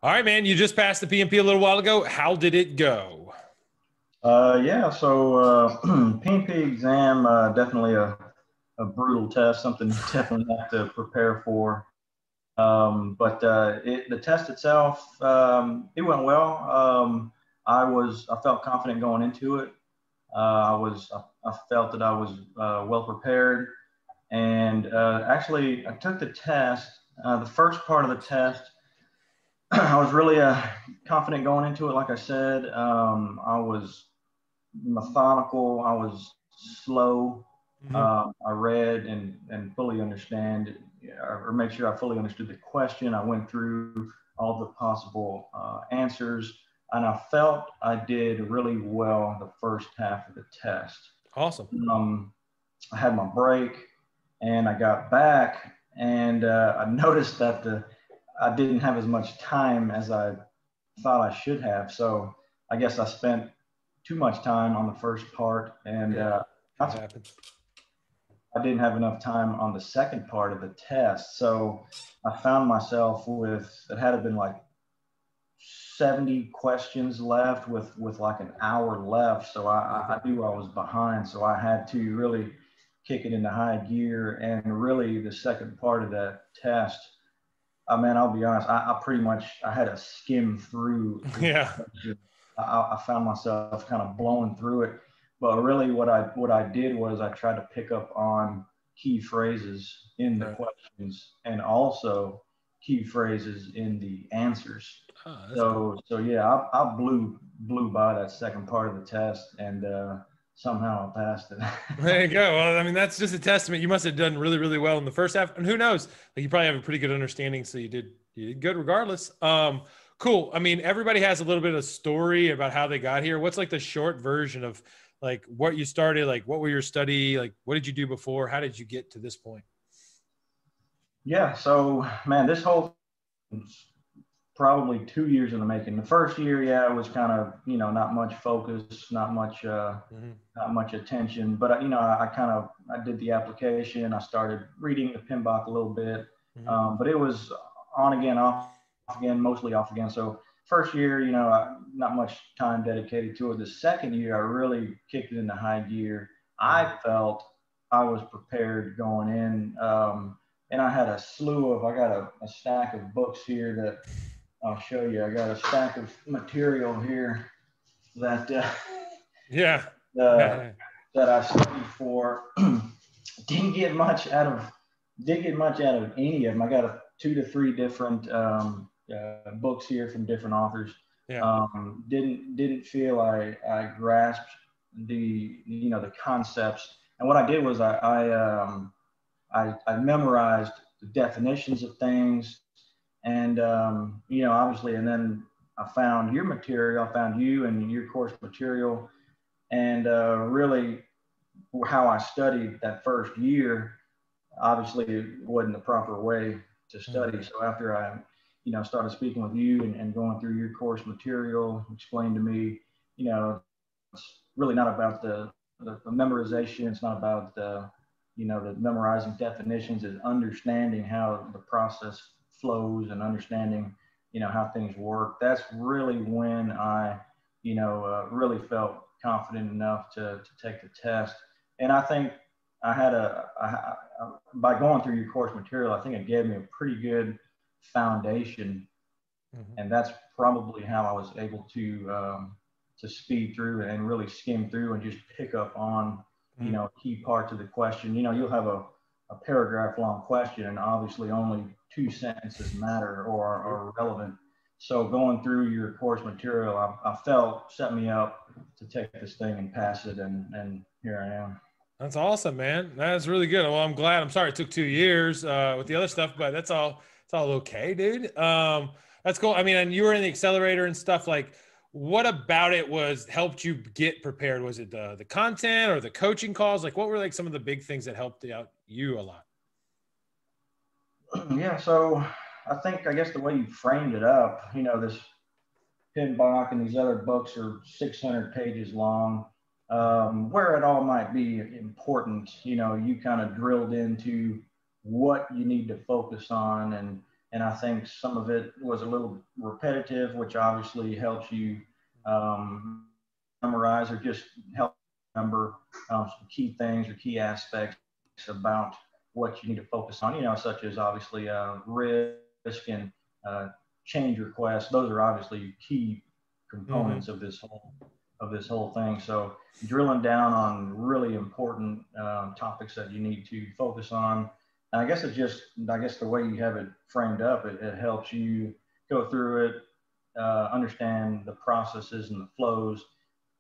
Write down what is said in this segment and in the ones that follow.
All right, man. You just passed the PMP a little while ago. How did it go? Yeah, so PMP exam, definitely a brutal test, something you definitely have to prepare for. But the test itself, it went well. I felt confident going into it. I felt that I was well prepared. And actually, I took the test. The first part of the test, I was really confident going into it. Like I said, I was methodical. I was slow. Mhm. I read and fully understand, or make sure I fully understood the question. I went through all the possible answers, and I felt I did really well the first half of the test. Awesome. Um, I had my break, and I got back, and I noticed that the I didn't have as much time as I thought I should have. So I guess I spent too much time on the first part, and Yeah, it that's happens. I didn't have enough time on the second part of the test. So I found myself with it had been like 70 questions left with like an hour left. So I knew I was behind. So I had to really kick it into high gear. And really the second part of that test, I mean, I'll be honest, I pretty much I had to skim through the Yeah. questions. I found myself kind of blowing through it. But really what I did was I tried to pick up on key phrases in the Right. questions and also key phrases in the answers. Oh, that's cool. So yeah, I blew by that second part of the test, and somehow I passed it. There you go. Well, I mean, that's just a testament. You must have done really, really well in the first half, and who knows? Like, you probably have a pretty good understanding, so you did good regardless. Cool. I mean, everybody has a little bit of story about how they got here. What's like the short version of like what you started? Like, what were your study? Like, what did you do before? How did you get to this point? Yeah, so man, this whole probably 2 years in the making. The first year, yeah, it was kind of not much focus, Hmm. not much attention. But I kind of I did the application. I started reading the PMBOK a little bit, Hmm. but it was on again, off again, mostly off again. So first year, not much time dedicated to it. The second year, I really kicked it into high gear. Hmm. I felt I was prepared going in. And I had I got a stack of books here that I'll show you. I got a stack of material here that Yeah. uh, Yeah. that I studied for. didn't get much out of didn't get much out of any of them. I got 2 to 3 different books here from different authors. Yeah. Didn't feel I grasped the concepts. And what I did was I memorized the definitions of things, and obviously, and then I found your material, I found you and your course material, and really how I studied that first year. Obviously, it wasn't the proper way to study. Hmm. So after I, started speaking with you and going through your course material, explained to me, it's really not about the memorization. It's not about the memorizing definitions. Is understanding how the process flows and understanding how things work. That's really when I really felt confident enough to take the test. And I think I had by going through your course material, I think it gave me a pretty good foundation, Hmm. and that's probably how I was able to speed through and really skim through and just pick up on Hmm. key parts of the question. You'll have a paragraph long question, and obviously only 2 sentences matter or are relevant. So going through your course material, I felt set me up to take this thing and pass it, and here I am. That's awesome, man. That's really good. Well, I'm glad. I'm sorry it took 2 years with the other stuff, but that's all. It's all okay, dude. That's cool. I mean, and you were in the accelerator and stuff. Like, what about it was helped you get prepared? Was it the content or the coaching calls? Like, what were like some of the big things that helped out you a lot? Yeah, so I guess the way you framed it up, this Pinbach and these other books are 600 pages long. Where it all might be important, you kind of drilled into what you need to focus on, And I think some of it was a little repetitive, which obviously helps you memorize or just help remember some key things or key aspects about what you need to focus on, such as obviously risk and uh, change requests. Those are obviously key Mm-hmm. components of this whole thing. So drilling down on really important topics that you need to focus on. And I guess the way you have it framed up, it helps you go through it, understand the processes and the flows,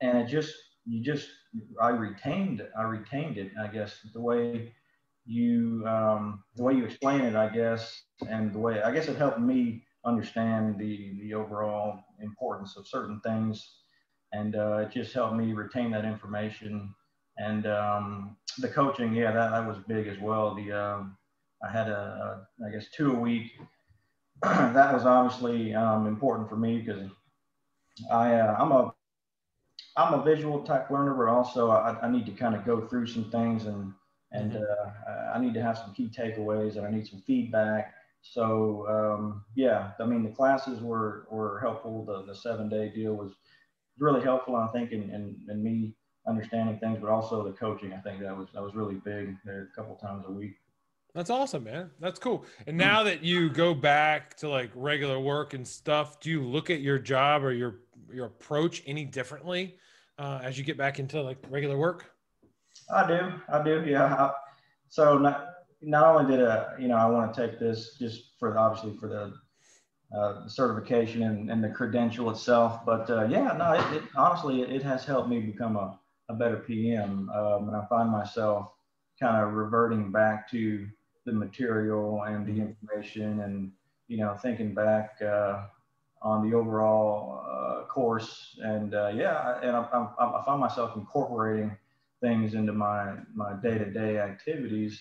and you just, I retained it. I guess the way you explain it, I guess, and the way, I guess it helped me understand the overall importance of certain things, and it just helped me retain that information. And the coaching, yeah, that was big as well. I had I guess 2 a week. That was obviously important for me because I I'm a visual type learner, but also I need to kind of go through some things, and Mm-hmm. I need to have some key takeaways, and I need some feedback. So yeah, I mean the classes were helpful. The 7 day deal was really helpful, I think, in me understanding things, but also the coaching. I think that was really big there a couple times a week. That's awesome, man. That's cool. And now that you go back to like regular work and stuff, do you look at your job or your approach any differently as you get back into like regular work? I do, yeah. So not only did I want to take this just for obviously for the certification and the credential itself. But yeah, no, it honestly it has helped me become a better PM, and I find myself kind of reverting back to the material and the Mm-hmm. information, and thinking back on the overall course, and yeah, and I find myself incorporating things into my day-to-day activities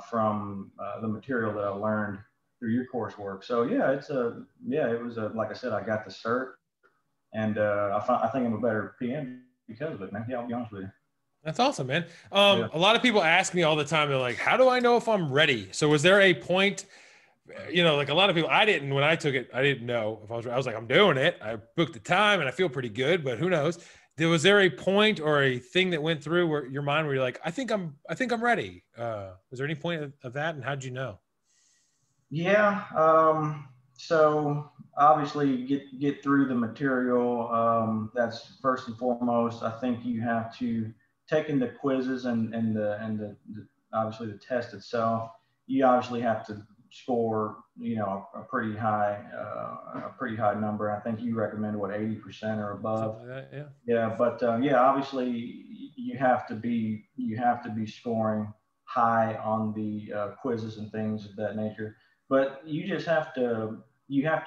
from the material that I learned through your coursework. So yeah, it was a, like I said, I got the cert, and I think I'm a better PM because of it, man. Yeah, I'll be honest with you. That's awesome, man. Yeah. A lot of people ask me all the time, they're like, how do I know if I'm ready? So was there a point, like a lot of people, I didn't, when I took it, I didn't know if I was like, I'm doing it. I booked the time and I feel pretty good, but who knows? Was there a point or a thing that went through where your mind where you're like, I think I'm ready. Was there any point of that? And how'd you know? Yeah. So obviously get through the material. That's first and foremost. I think you have to take in the quizzes and obviously the test itself. You obviously have to score, a pretty high number. I think you recommend what 80% or above. Something like that. Yeah. Yeah, but yeah, obviously you have to be scoring high on the quizzes and things of that nature. But you have to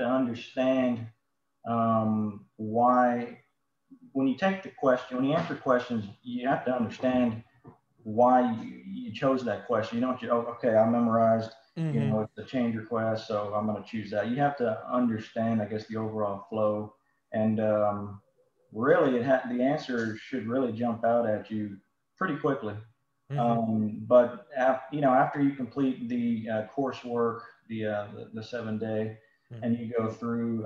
understand why when you take the question when you answer questions, you have to understand why you chose that question. You don't you oh, okay, I memorized, Mm-hmm. it's a change request, so I'm going to choose that. You have to understand, I guess, the overall flow, and really, the answer should really jump out at you pretty quickly. Mm-hmm. But after you complete the coursework, the 7 day, Mm-hmm. and you go through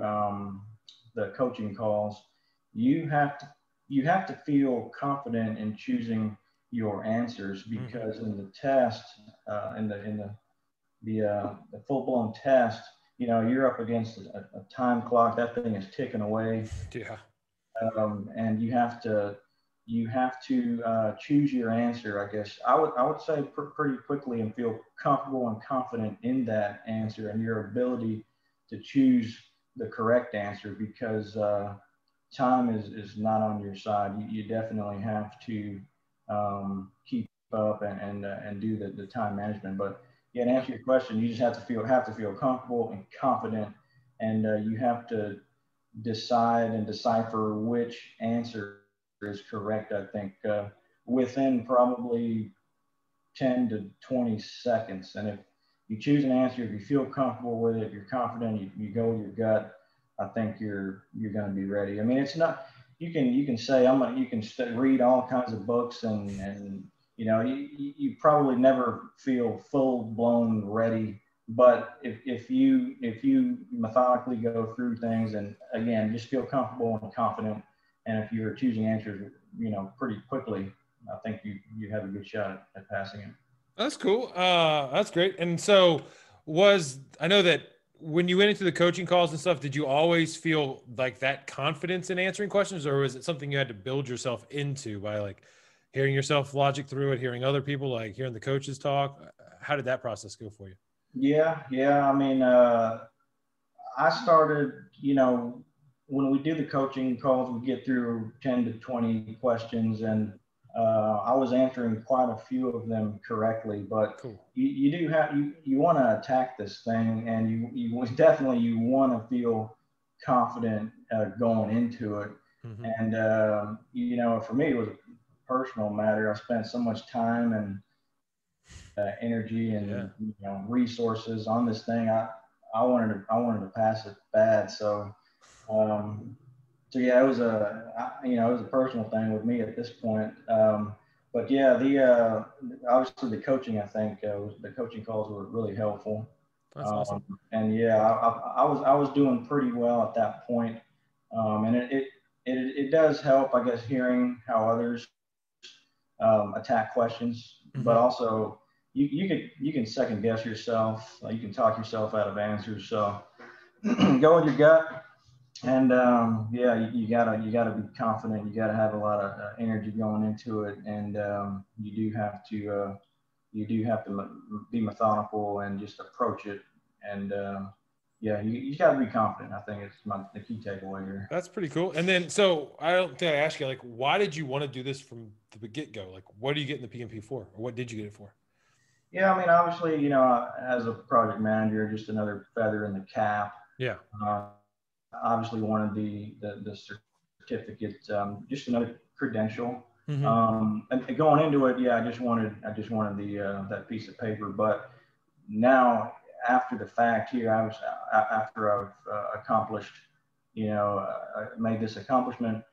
the coaching calls, you have to you have to feel confident in choosing your answers, Mm-hmm. because in the test, the full blown test, you're up against a time clock. That thing is ticking away, Yeah. and you have to choose your answer. I guess I would say pretty quickly, and feel comfortable and confident in that answer and your ability to choose the correct answer, because time is not on your side. You definitely have to keep up and do the time management. But yeah, to Yeah. answer your question, you just have to feel comfortable and confident, and you have to decide and decipher which answer is correct. I think within probably 10 to 20 seconds. And if you choose an answer, if you feel comfortable with it, if you're confident, you go with your gut, I think you're going to be ready. I mean, it's not, you can say, you can read all kinds of books, and you probably never feel full blown ready But if you methodically go through things and again just feel comfortable and confident, and if you're choosing answers, pretty quickly, I think you have a good shot at passing it. That's cool. That's great. And so I know that when you went into the coaching calls and stuff, did you always feel like that confidence in answering questions, or was it something you had to build yourself into by like hearing yourself logic through it, hearing other people, like hearing the coaches talk? How did that process go for you? Yeah. I mean, I started, when we do the coaching calls, we get through 10 to 20 questions, and I was answering quite a few of them correctly. But Cool. you do have, you want to attack this thing, and you definitely, you want to feel confident going into it. Mm-hmm. And, for me, it was a personal matter. I spent so much time and energy and Yeah. resources on this thing. I wanted to pass it bad. Um, so yeah, it was a personal thing with me at this point. But yeah, the obviously the coaching, I think the coaching calls were really helpful. That's awesome. And yeah, I was doing pretty well at that point. And it does help, I guess, hearing how others attack questions, but Mm-hmm. also you can second guess yourself. You can talk yourself out of answers. So go with your gut, and yeah, you gotta be confident. You gotta have a lot of energy going into it, and you do have to be methodical and just approach it. And yeah, you gotta be confident. I think it's the key takeaway here. That's pretty cool. And then, so I don't think I asked you, like, why did you want to do this from the get go? Like, what are you getting the PMP for, or what did you get it for? Yeah, I mean, obviously, as a project manager, just another feather in the cap. Yeah. Uh, Obviously wanted the certificate, just another credential. Mm-hmm. And going into it, yeah, I just wanted the that piece of paper. But now, after the fact, here after I've accomplished, made this accomplishment.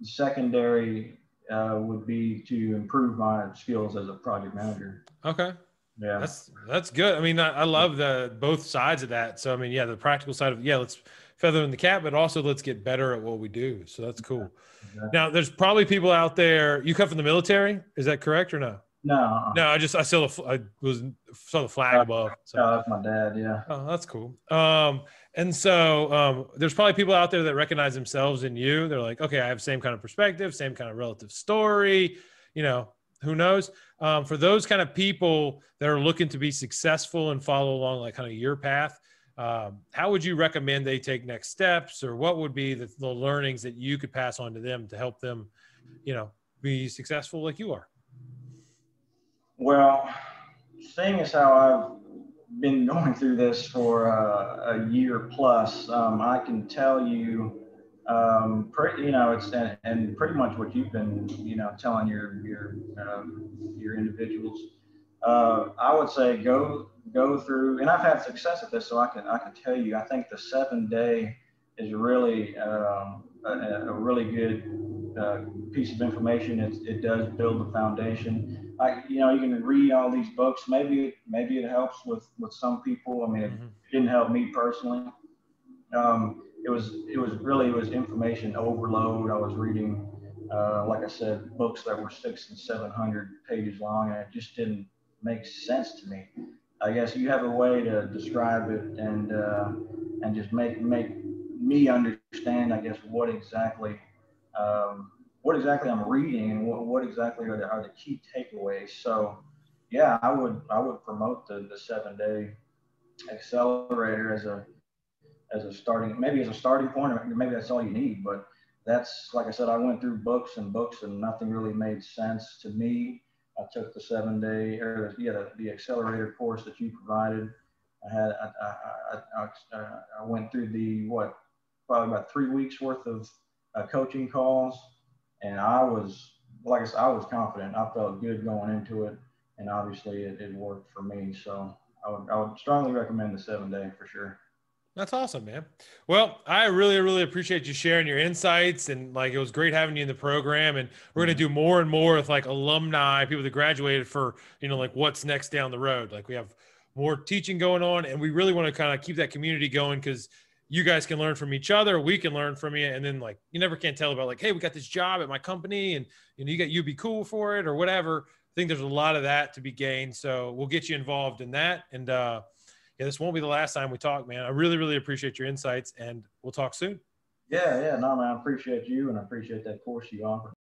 Secondary would be to improve my skills as a project manager. Okay. Yeah. That's good. I mean, I love the both sides of that. So I mean, yeah, the practical side of, yeah, let's feather in the cap, but also let's get better at what we do. So that's cool. Exactly. Now, there's probably people out there. You come from the military, is that correct or no? No, No, I saw the flag above. So no, that's my dad. Yeah. oh, that's cool. And so there's probably people out there that recognize themselves in you. They're like, okay, I have same kind of perspective, same kind of relative story. You know, who knows? For those kind of people that are looking to be successful and follow along like kind of your path, how would you recommend they take next steps, or what would be the learnings that you could pass on to them to help them, be successful like you are? Well, seeing as how I've been going through this for a year plus, I can tell you, it's and pretty much what you've been, telling your individuals. I would say go through, and I've had success at this, so I can tell you. I think the 7 day is really a really good piece of information. It does build the foundation. You can read all these books. Maybe it helps with some people. I mean, it Mm-hmm. didn't help me personally. It was information overload. I was reading, like I said, books that were 600 and 700 pages long, and it just didn't make sense to me. I guess you have a way to describe it and just make me understand. I guess what exactly I'm reading and what exactly are the key takeaways. So yeah, I would promote the 7 day accelerator as a starting point, or maybe that's all you need. But that's, like I said, I went through books and books, and nothing really made sense to me. I took the 7 day, or yeah, the accelerator course that you provided. I went through probably about 3 weeks worth of coaching calls, and like I said, I was confident. I felt good going into it, and obviously it worked for me. So I would strongly recommend the 7 day for sure. That's awesome, man. Well, I really, really appreciate you sharing your insights, and like it was great having you in the program. And we're gonna do more and more with like alumni, people that graduated for like what's next down the road. Like we have more teaching going on. And we really want to kind of keep that community going, because you guys can learn from each other. We can learn from you. And then like, you never can tell about like, hey, we got this job at my company and you'd be cool for it or whatever. I think there's a lot of that to be gained. So we'll get you involved in that. And yeah, this won't be the last time we talk, man. I really, really appreciate your insights, and we'll talk soon. Yeah, no, man, I appreciate you, and I appreciate that course you offer.